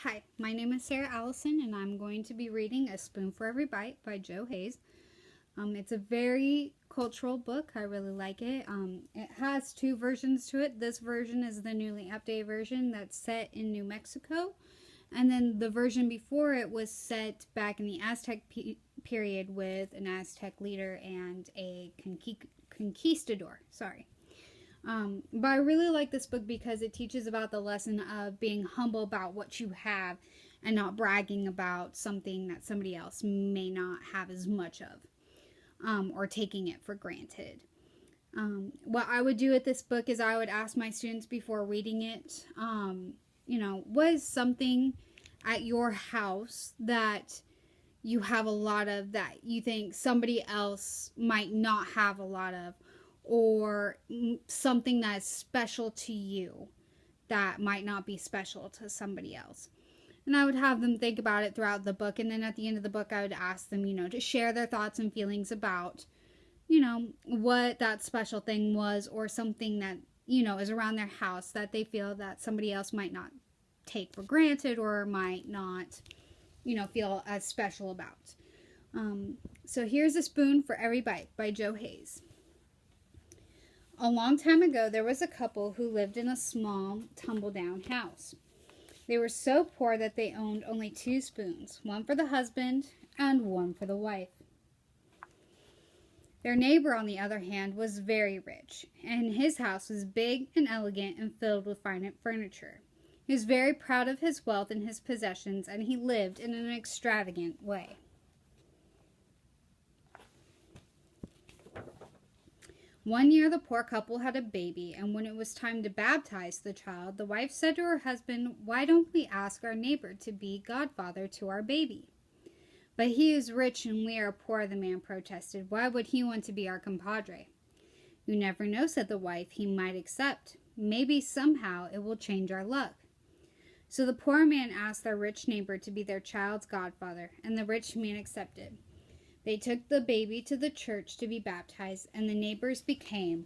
Hi, my name is Sarah Allison, and I'm going to be reading A Spoon for Every Bite by Joe Hayes. It's a very cultural book. I really like it. It has two versions to it. This version is the newly updated version that's set in New Mexico, and then the version before it was set back in the Aztec period with an Aztec leader and a conquistador. But I really like this book because it teaches about the lesson of being humble about what you have and not bragging about something that somebody else may not have as much of, or taking it for granted. What I would do with this book is I would ask my students before reading it, what is something at your house that you have a lot of that you think somebody else might not have a lot of, or something that's special to you that might not be special to somebody else. And I would have them think about it throughout the book, and then at the end of the book I would ask them, to share their thoughts and feelings about, what that special thing was, or something that, is around their house that they feel that somebody else might not take for granted or might not, feel as special about. So here's A Spoon for Every Bite by Joe Hayes. A long time ago, there was a couple who lived in a small, tumble-down house. They were so poor that they owned only 2 spoons, one for the husband and one for the wife. Their neighbor, on the other hand, was very rich, and his house was big and elegant and filled with fine furniture. He was very proud of his wealth and his possessions, and he lived in an extravagant way. One year the poor couple had a baby, and when it was time to baptize the child, the wife said to her husband, "Why don't we ask our neighbor to be godfather to our baby?" "But he is rich and we are poor," the man protested. "Why would he want to be our compadre?" "You never know," said the wife. "He might accept. Maybe somehow it will change our luck." So the poor man asked their rich neighbor to be their child's godfather, and the rich man accepted. They took the baby to the church to be baptized, and the neighbors became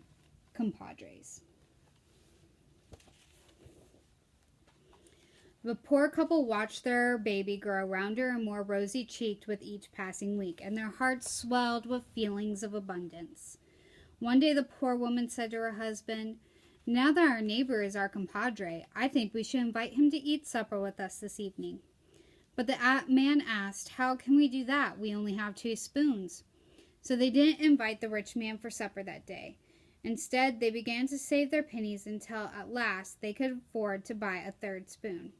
compadres. The poor couple watched their baby grow rounder and more rosy-cheeked with each passing week, and their hearts swelled with feelings of abundance. One day the poor woman said to her husband, "Now that our neighbor is our compadre, I think we should invite him to eat supper with us this evening." But the man asked, "How can we do that? We only have 2 spoons." So they didn't invite the rich man for supper that day. Instead, they began to save their pennies until at last they could afford to buy a 3rd spoon.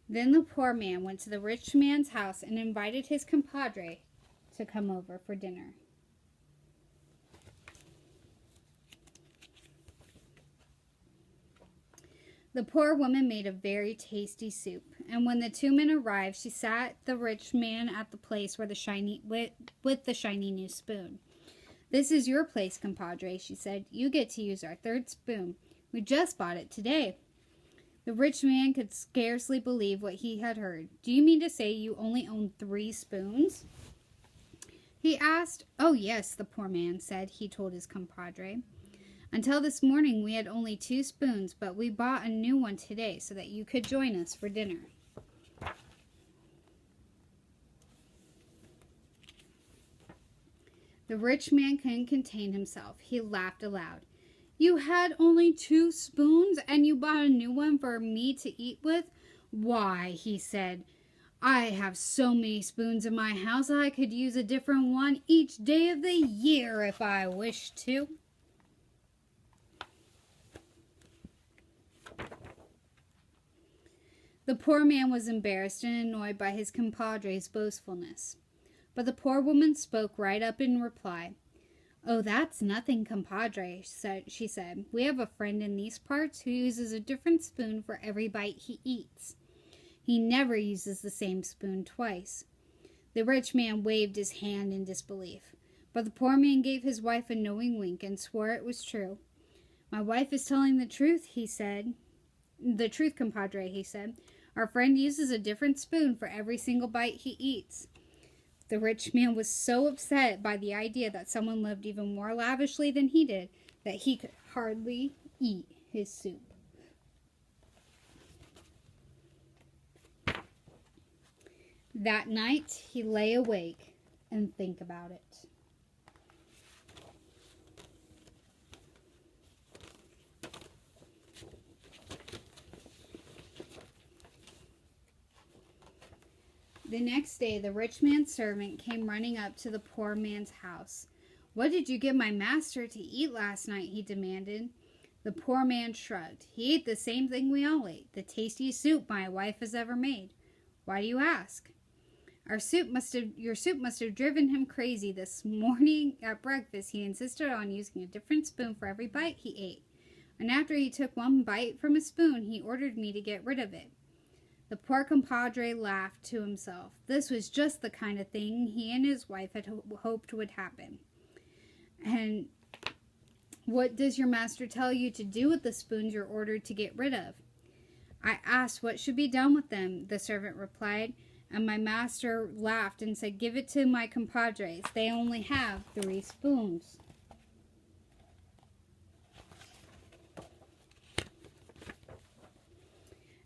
Then the poor man went to the rich man's house and invited his compadre to come over for dinner. The poor woman made a very tasty soup, and when the 2 men arrived, she sat the rich man at the place with the shiny new spoon. "This is your place, compadre," she said. "You get to use our 3rd spoon. We just bought it today." The rich man could scarcely believe what he had heard. "Do you mean to say you only own 3 spoons?" he asked. "Oh, yes," the poor man said. He told his compadre. "Until this morning we had only 2 spoons, but we bought a new one today so that you could join us for dinner." The rich man couldn't contain himself. He laughed aloud. "You had only 2 spoons, and you bought a new one for me to eat with? Why," he said, "I have so many spoons in my house I could use a different one each day of the year if I wished to." The poor man was embarrassed and annoyed by his compadre's boastfulness. But the poor woman spoke right up in reply. "Oh, that's nothing, compadre," she said. "We have a friend in these parts who uses a different spoon for every bite he eats. He never uses the same spoon twice." The rich man waved his hand in disbelief, but the poor man gave his wife a knowing wink and swore it was true. "My wife is telling the truth," he said. "The truth, compadre," he said. "Our friend uses a different spoon for every single bite he eats." The rich man was so upset by the idea that someone lived even more lavishly than he did that he could hardly eat his soup. That night, he lay awake and think about it. The next day, the rich man's servant came running up to the poor man's house. "What did you give my master to eat last night?" he demanded. The poor man shrugged. "He ate the same thing we all ate, the tastiest soup my wife has ever made." "Why do you ask?" Your soup must have driven him crazy. This morning at breakfast, he insisted on using a different spoon for every bite he ate. And after he took one bite from a spoon, he ordered me to get rid of it." The poor compadre laughed to himself. This was just the kind of thing he and his wife had hoped would happen. "And what does your master tell you to do with the spoons you're ordered to get rid of?" "I asked what should be done with them," the servant replied, "and my master laughed and said, 'Give it to my compadres. They only have 3 spoons.'"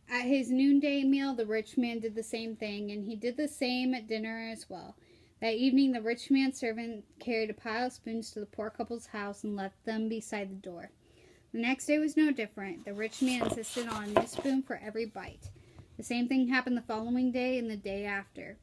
At his noonday meal, the rich man did the same thing, and he did the same at dinner as well. That evening, the rich man's servant carried a pile of spoons to the poor couple's house and left them beside the door. The next day was no different. The rich man insisted on a new spoon for every bite. The same thing happened the following day and the day after.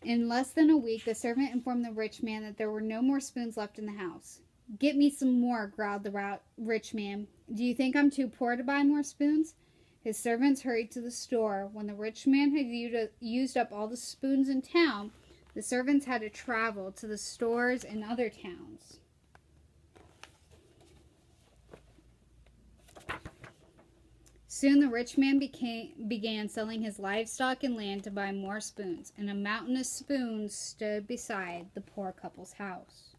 In less than a week, the servant informed the rich man that there were no more spoons left in the house. "Get me some more," growled the rich man. "Do you think I'm too poor to buy more spoons?" His servants hurried to the store. When the rich man had used up all the spoons in town, the servants had to travel to the stores in other towns. Soon the rich man began selling his livestock and land to buy more spoons, and a mountain of spoons stood beside the poor couple's house.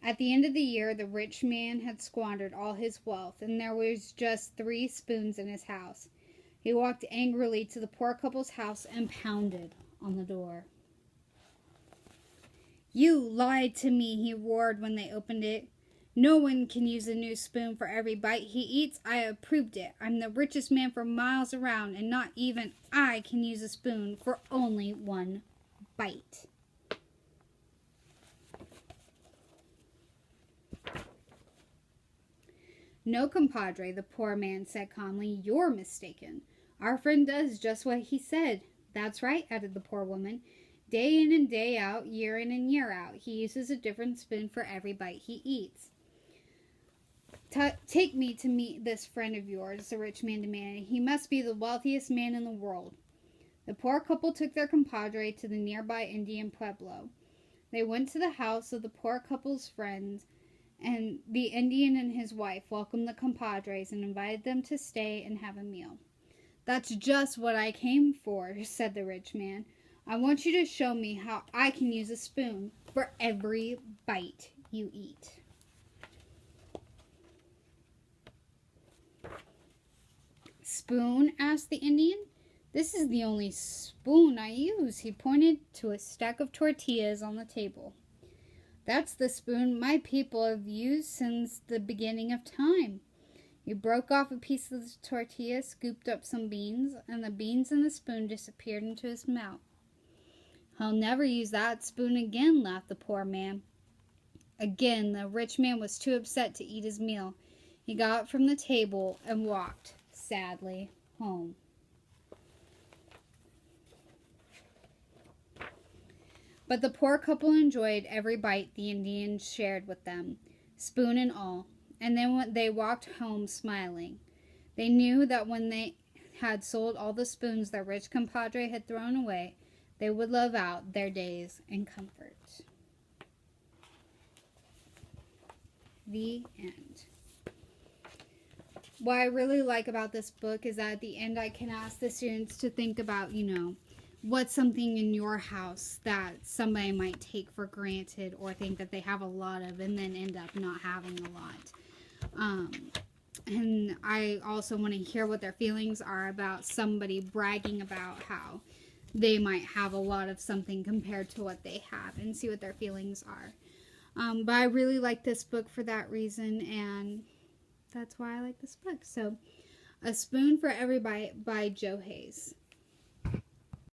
At the end of the year, the rich man had squandered all his wealth, and there was just 3 spoons in his house. He walked angrily to the poor couple's house and pounded on the door. "You lied to me," he roared when they opened it. "No one can use a new spoon for every bite he eats. I approved it. I'm the richest man for miles around, and not even I can use a spoon for only 1 bite." "No, compadre," the poor man said calmly. "You're mistaken. Our friend does just what he said." "That's right," added the poor woman. "Day in and day out, year in and year out, he uses a different spoon for every bite he eats." "Take me to meet this friend of yours," the rich man demanded. "He must be the wealthiest man in the world." The poor couple took their compadre to the nearby Indian pueblo. They went to the house of the poor couple's friends, and the Indian and his wife welcomed the compadres and invited them to stay and have a meal. "That's just what I came for," said the rich man. "I want you to show me how I can use a spoon for every bite you eat." "Spoon?" asked the Indian. "This is the only spoon I use." He pointed to a stack of tortillas on the table. "That's the spoon my people have used since the beginning of time." He broke off a piece of the tortilla, scooped up some beans, and the beans and the spoon disappeared into his mouth. "I'll never use that spoon again," laughed the poor man. Again, the rich man was too upset to eat his meal. He got up from the table and walked sadly home. But the poor couple enjoyed every bite the Indian shared with them, spoon and all, and then they walked home smiling. They knew that when they had sold all the spoons their rich compadre had thrown away, they would live out their days in comfort. The end. What I really like about this book is that at the end I can ask the students to think about, what's something in your house that somebody might take for granted or think that they have a lot of and then end up not having a lot. And I also want to hear what their feelings are about somebody bragging about how they might have a lot of something compared to what they have, and see what their feelings are. But I really like this book for that reason, and that's why I like this book. So, A Spoon for Every Bite by Joe Hayes.